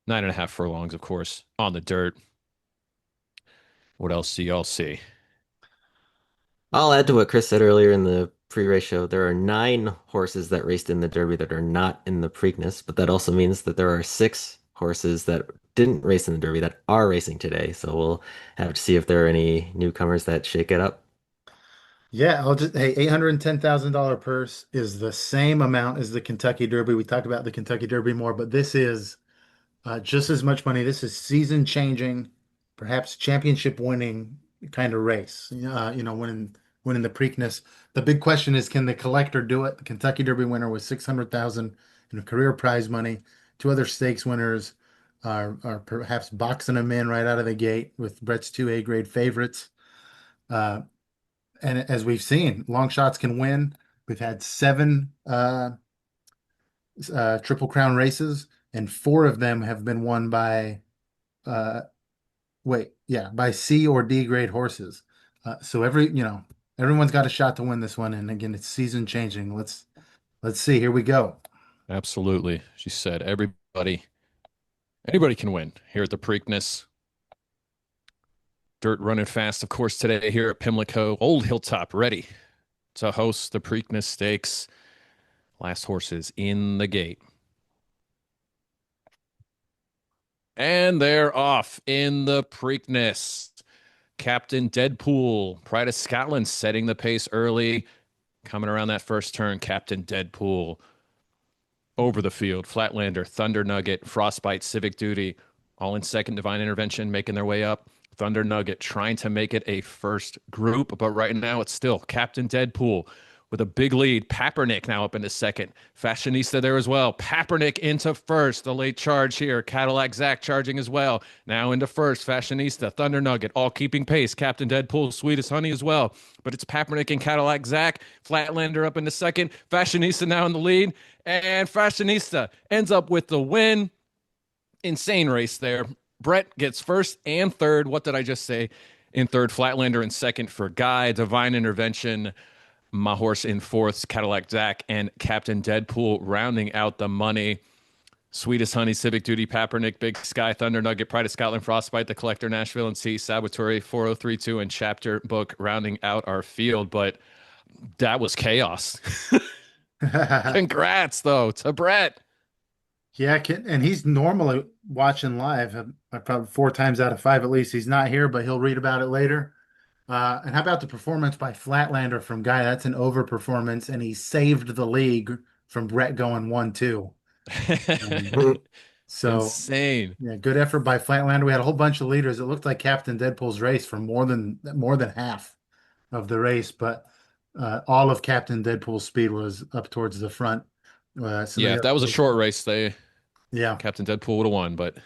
Speaker 1: 9.5 furlongs, of course, on the dirt. What else do y'all see?
Speaker 3: I'll add to what Chris said earlier in the pre-race show. There are 9 horses that raced in the Derby that are not in the Preakness, but that also means that there are 6 horses that didn't race in the Derby that are racing today. So we'll have to see if there are any newcomers that shake it up.
Speaker 2: Yeah, $810,000 purse is the same amount as the Kentucky Derby. We talked about the Kentucky Derby more, but this is just as much money. This is season changing, perhaps championship winning kind of race. Winning the Preakness. The big question is, can the collector do it? The Kentucky Derby winner was $600,000 in career prize money. 2 other stakes winners are perhaps boxing them in right out of the gate with Brett's 2 A grade favorites. And as we've seen, long shots can win. We've had 7 Triple Crown races, and 4 of them have been won by by C or D grade horses. So everyone's got a shot to win this one. And again, it's season changing. Let's see. Here we go.
Speaker 1: Absolutely. She said anybody can win here at the Preakness. Dirt running fast, of course, today here at Pimlico. Old Hilltop ready to host the Preakness Stakes. Last horses in the gate. And they're off in the Preakness. Captain Deadpool, Pride of Scotland, setting the pace early. Coming around that first turn, Captain Deadpool over the field. Flatlander, Thunder Nugget, Frostbite, Civic Duty, all in second. Divine Intervention making their way up. Thunder Nugget trying to make it a first group, but right now it's still Captain Deadpool with a big lead. Papernick now up into second. Fashionista there as well. Papernick into first. The late charge here. Cadillac Zach charging as well. Now into first. Fashionista, Thunder Nugget, all keeping pace. Captain Deadpool, Sweetest Honey as well. But it's Papernick and Cadillac Zach. Flatlander up into second. Fashionista now in the lead. And Fashionista ends up with the win. Insane race there. Brett gets first and third. What did I just say? In third, Flatlander in second for Guy. Divine Intervention, my horse in fourth, Cadillac Zach, and Captain Deadpool rounding out the money. Sweetest Honey, Civic Duty, Papernick, Big Sky, Thunder Nugget, Pride of Scotland, Frostbite, The Collector, Nashville and Sea, Saboteur, 4032, and Chapter Book rounding out our field. But that was chaos. Congrats, though, to Brett.
Speaker 2: Yeah, and he's normally watching live. Probably 4 times out of 5 at least. He's not here, but he'll read about it later. And how about the performance by Flatlander from Guy? That's an over performance, and he saved the league from Brett going 1-2. So
Speaker 1: insane.
Speaker 2: Yeah, good effort by Flatlander. We had a whole bunch of leaders. It looked like Captain Deadpool's race for more than half of the race, but all of Captain Deadpool's speed was up towards the front.
Speaker 1: If that was a short race, Captain Deadpool would have won, but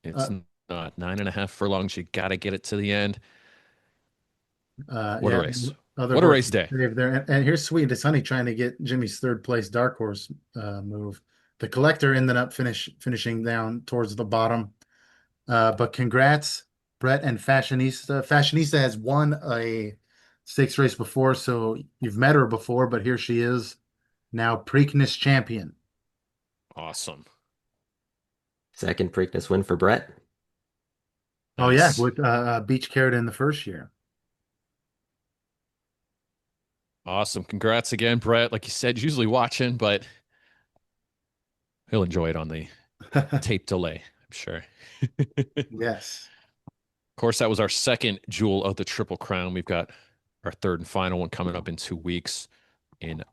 Speaker 1: it's not 9.5 furlongs. You got to get it to the end. What a race! What a race day!
Speaker 2: There. And here's Sweetest Honey trying to get Jimmy's third place dark horse move. The Collector ended up finishing down towards the bottom. But congrats, Brett and Fashionista. Fashionista has won a stakes race before, so you've met her before, but here she is, now Preakness champion.
Speaker 1: Awesome.
Speaker 3: Second Preakness win for Brett.
Speaker 2: Oh, yeah, with Beach Carrot in the first year.
Speaker 1: Awesome. Congrats again, Brett. Like you said, usually watching, but he'll enjoy it on the tape delay, I'm sure.
Speaker 2: Yes.
Speaker 1: Of course, that was our second jewel of the Triple Crown. We've got our third and final one coming up in 2 weeks at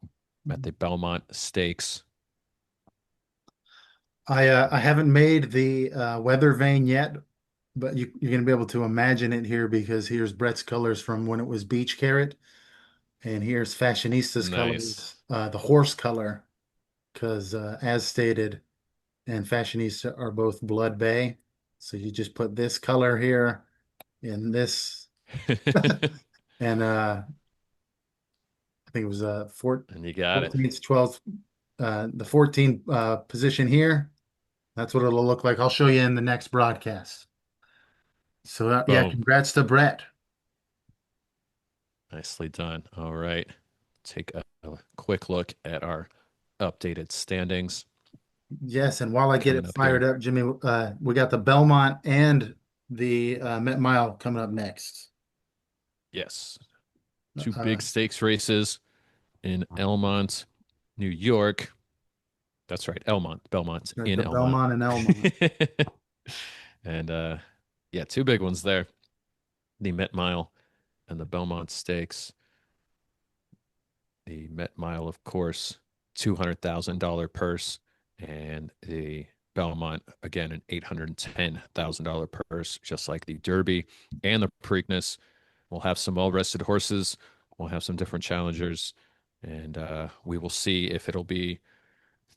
Speaker 1: the Belmont Stakes.
Speaker 2: I haven't made the weather vane yet, but you're going to be able to imagine it here because here's Brett's colors from when it was Beach Carrot. And here's Fashionista's colors, the horse color, because as stated, and Fashionista are both Blood Bay. So you just put this color here in this, and I think it was
Speaker 1: and you got
Speaker 2: 14th, 12th, the 14th position here. That's what it'll look like. I'll show you in the next broadcast. So yeah, congrats to Brett.
Speaker 1: Nicely done. All right. Take a quick look at our updated standings.
Speaker 2: Yes, and while I get it fired up, Jimmy, we got the Belmont and the Met Mile coming up next.
Speaker 1: Yes. 2 big stakes races in Elmont, New York. That's right, Belmont in Elmont.
Speaker 2: Belmont and Elmont.
Speaker 1: And 2 big ones there. The Met Mile and the Belmont Stakes. The Met Mile, of course, $200,000 purse, and the Belmont, again, an $810,000 purse, just like the Derby and the Preakness. We'll have some well-rested horses. We'll have some different challengers, and we will see if it'll be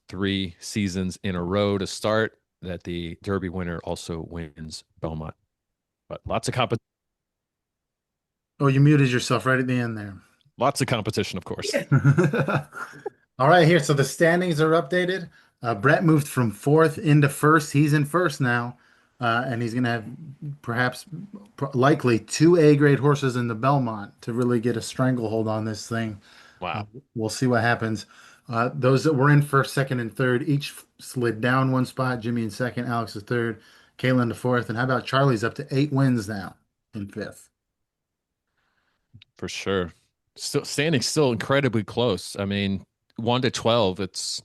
Speaker 1: 3 seasons in a row to start that the Derby winner also wins Belmont. But lots of competition.
Speaker 2: Oh, you muted yourself right at the end there.
Speaker 1: Lots of competition, of course.
Speaker 2: All right, here. So the standings are updated. Brett moved from 4th into 1st. He's in 1st now. And he's going to have likely 2 A-grade horses in the Belmont to really get a stranglehold on this thing.
Speaker 1: Wow.
Speaker 2: We'll see what happens. Those that were in 1st, 2nd, and 3rd each slid down 1 spot. Jimmy in 2nd, Alex is 3rd, Caitlin to 4th. And how about Charlie's up to 8 wins now in 5th?
Speaker 1: For sure. Still standing still incredibly close. I mean, 1 to 12, that's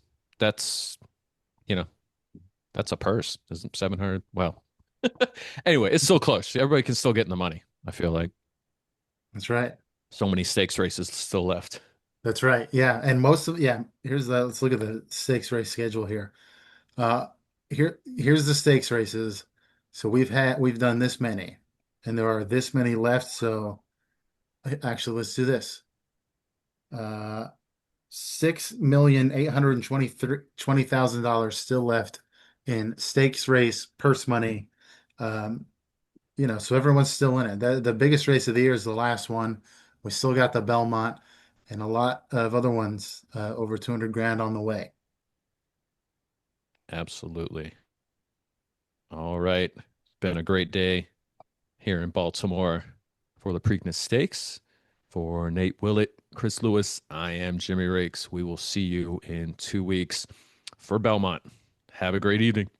Speaker 1: a purse. Isn't 700? Well, anyway, it's still close. Everybody can still get in the money, I feel like.
Speaker 2: That's right.
Speaker 1: So many stakes races still left.
Speaker 2: That's right. Yeah, and most of yeah. Here's the let's look at the stakes race schedule here. Uh, here's the stakes races. So we've done this many, and there are this many left. So actually, let's do this. 6,820,000 still left in stakes race purse money. Um, so everyone's still in it. The biggest race of the year is the last one. We still got the Belmont and a lot of other ones over 200 grand on the way.
Speaker 1: Absolutely. All right. It's been a great day here in Baltimore for the Preakness Stakes. For Nate Willett, Chris Lewis, I am Jimmy Rakes. We will see you in 2 weeks for Belmont. Have a great evening.